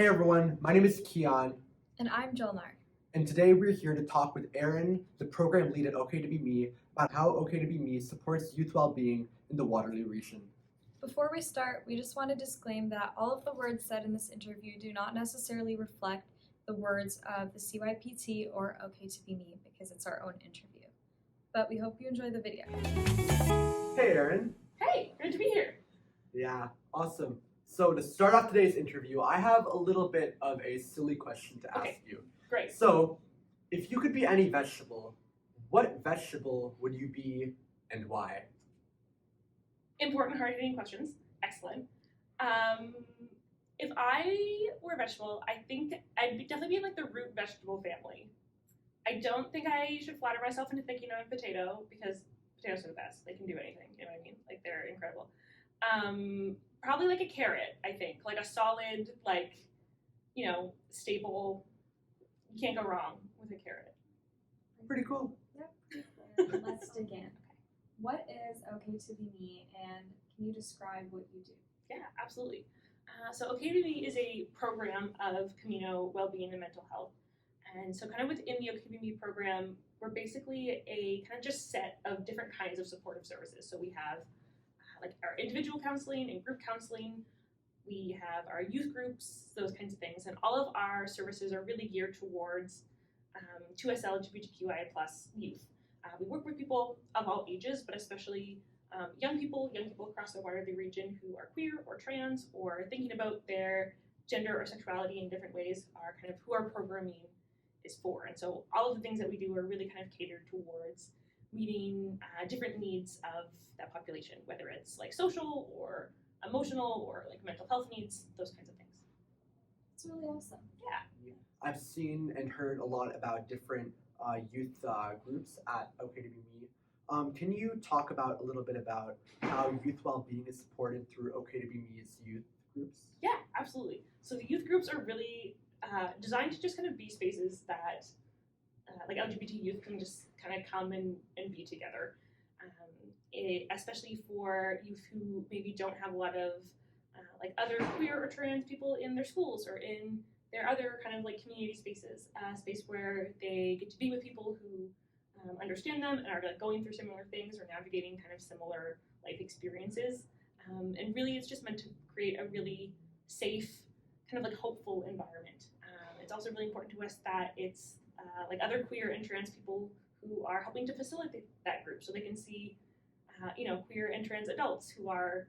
Hey everyone, my name is Kian, And I'm Julnar. and today we're here to talk with Erin, the program lead at OK2BME, about how OK2BME supports youth well-being in the Waterloo Region. Before we start, we just want to disclaim that all of the words said in this interview do not necessarily reflect the words of the CYPT or OK2BME because it's our own interview. But we hope you enjoy the video. Hey Erin. Hey, good to be here. Yeah, awesome. So to start off today's interview, I have a little bit of a silly question to ask you. Great. So, if you could be any vegetable, what vegetable would you be and why? Important, hard-hitting questions. Excellent. If I were a vegetable, I think I'd definitely be in like the root vegetable family. I don't think I should flatter myself into thinking I'm a potato because potatoes are the best. They can do anything. You know what I mean? Like they're incredible. Probably like a carrot. I think like a solid, like staple. You can't go wrong with a carrot. Pretty cool. Yep. Let's dig in. What is OK2BME and can you describe what you do? Yeah, absolutely. So OK2BME is a program of Camino wellbeing and mental health. And so kind of within the OK2BME program, we're basically a kind of just set of different kinds of supportive services. So we have like our individual counseling and group counseling. We have our youth groups, those kinds of things. And all of our services are really geared towards 2S LGBTQIA+ youth. We work with people of all ages, but especially young people across the Waterloo Region who are queer or trans or thinking about their gender or sexuality in different ways are kind of who our programming is for. And so all of the things that we do are really kind of catered towards meeting different needs of that population, whether it's like social or emotional or like mental health needs, those kinds of things. It's really awesome. Yeah. I've seen and heard a lot about different youth groups at OK2BME. Can you talk about a little bit about how youth well-being is supported through OK2BME's youth groups? Yeah, absolutely. So the youth groups are really designed to just kind of be spaces that like LGBT youth can just kind of come and be together. Especially for youth who maybe don't have a lot of like other queer or trans people in their schools or in their other kind of like community spaces, a space where they get to be with people who understand them and are like going through similar things or navigating kind of similar life experiences. And really it's just meant to create a really safe, kind of like hopeful environment. It's also really important to us that it's like other queer and trans people who are helping to facilitate that group so they can see queer and trans adults who are,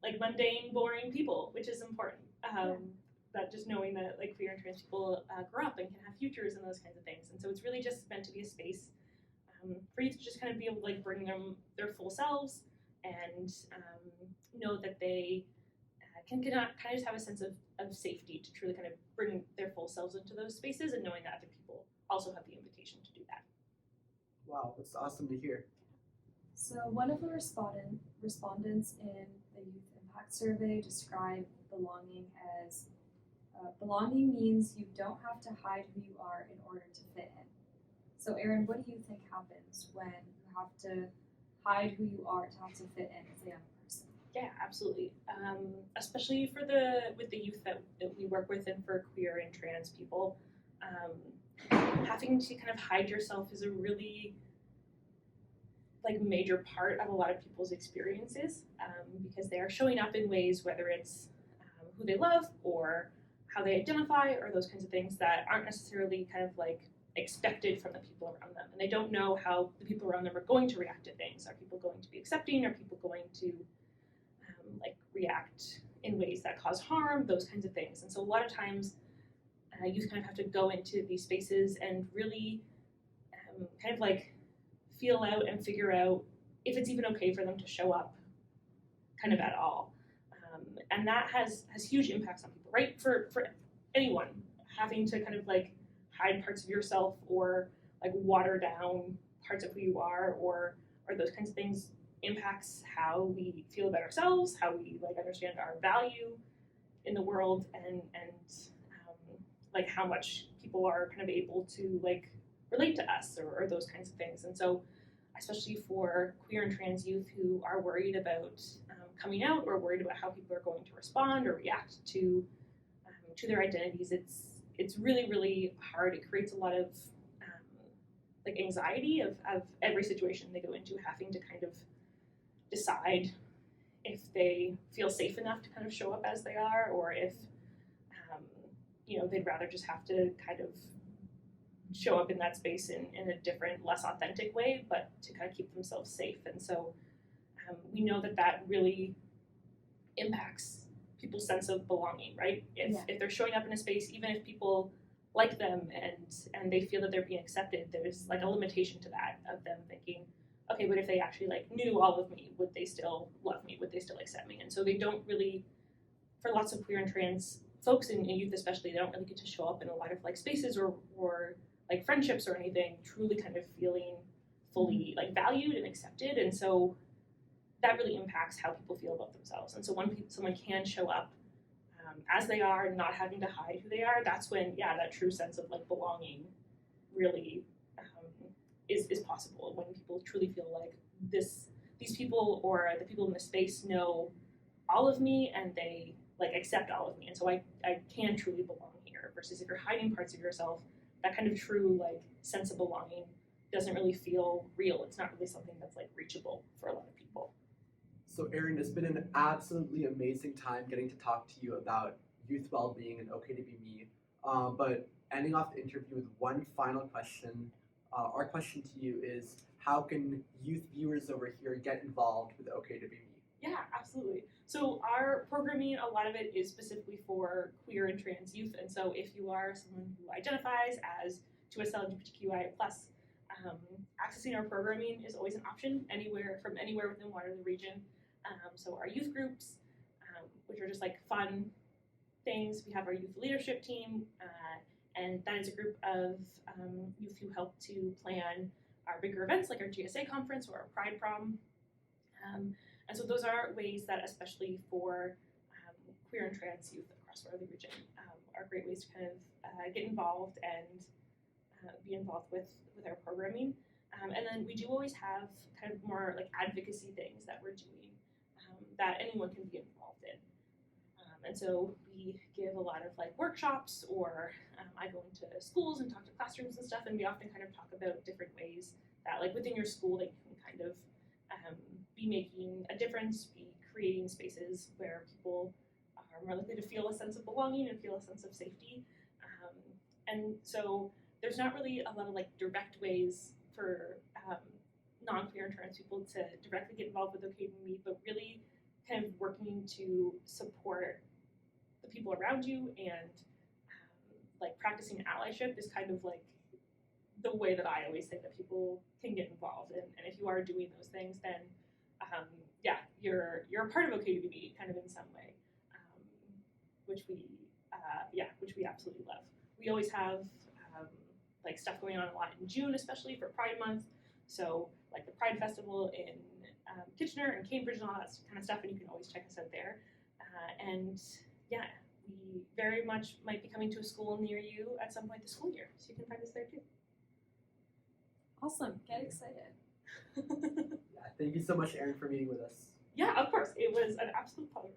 like mundane, boring people, which is important. But just knowing that like queer and trans people grow up and can have futures and those kinds of things. And so it's really just meant to be a space for you to just kind of be able to like bring them their full selves and know that they can kind of just have a sense of safety to truly kind of bring their full selves into those spaces and knowing that other people also have the invitation to do that. Wow, that's awesome to hear. So one of the respondents in the Youth Impact Survey described belonging as belonging means you don't have to hide who you are in order to fit in. So Erin, what do you think happens when you have to hide who you are to have to fit in as a young person? Yeah, absolutely. Especially with the youth that we work with and for queer and trans people, having to kind of hide yourself is a really like major part of a lot of people's experiences because they are showing up in ways, whether it's who they love or how they identify or those kinds of things that aren't necessarily kind of like expected from the people around them. And they don't know how the people around them are going to react to things. Are people going to be accepting? Are people going to like react in ways that cause harm? Those kinds of things. And so a lot of times youth kind of have to go into these spaces and really kind of like feel out and figure out if it's even okay for them to show up kind of at all. And that has huge impacts on people, right? For anyone, having to kind of like hide parts of yourself or like water down parts of who you are or those kinds of things impacts how we feel about ourselves, how we like understand our value in the world and like how much people are kind of able to like relate to us or those kinds of things. And so especially for queer and trans youth who are worried about coming out or worried about how people are going to respond or react to to their identities, it's really, really hard. It creates a lot of like anxiety of every situation they go into, having to kind of decide if they feel safe enough to kind of show up as they are, or if they'd rather just have to kind of show up in that space in a different, less authentic way, but to kind of keep themselves safe. And so we know that really impacts people's sense of belonging, right? If they're showing up in a space, even if people like them and they feel that they're being accepted, there's like a limitation to that, of them thinking, okay, but if they actually like knew all of me, would they still love me? Would they still accept me? And so they don't really, for lots of queer and trans folks in youth especially, they don't really get to show up in a lot of like spaces or like friendships or anything, truly kind of feeling fully like valued and accepted. And so that really impacts how people feel about themselves. And so when someone can show up as they are, not having to hide who they are, that's when, that true sense of like belonging really is possible. When people truly feel like these people or the people in the space know all of me and they like accept all of me. And so I can truly belong here, versus if you're hiding parts of yourself, that kind of true like sense of belonging doesn't really feel real. It's not really something that's like reachable for a lot of people. So Erin, it's been an absolutely amazing time getting to talk to you about youth well-being and OK2BME. But ending off the interview with one final question. Our question to you is, how can youth viewers over here get involved with OK2BME? Yeah, absolutely. So our programming, a lot of it is specifically for queer and trans youth. And so if you are someone who identifies as 2S LGBTQIA+, accessing our programming is always an option anywhere within Waterloo Region. So our youth groups, which are just like fun things. We have our youth leadership team, and that is a group of youth who help to plan our bigger events like our GSA conference or our Pride Prom. And so those are ways that, especially for queer and trans youth across Waterloo Region, are great ways to kind of get involved and be involved with our programming. And then we do always have kind of more like advocacy things that we're doing that anyone can be involved in. And so we give a lot of like workshops, or I go into schools and talk to classrooms and stuff, and we often kind of talk about different ways that like within your school that you can kind of be making a difference, be creating spaces where people are more likely to feel a sense of belonging and feel a sense of safety. And so there's not really a lot of like direct ways for non-queer and trans people to directly get involved with OK2BME, but really kind of working to support the people around you, and like practicing allyship is kind of like the way that I always think that people can get involved. And if you are doing those things, then you're a part of OK2BME kind of in some way, which we absolutely love. We always have like stuff going on a lot in June, especially for Pride Month. So like the Pride Festival in Kitchener and Cambridge and all that kind of stuff, and you can always check us out there. We very much might be coming to a school near you at some point this school year, so you can find us there too. Awesome, get excited. Yeah, thank you so much, Erin, for meeting with us. Yeah, of course, it was an absolute pleasure.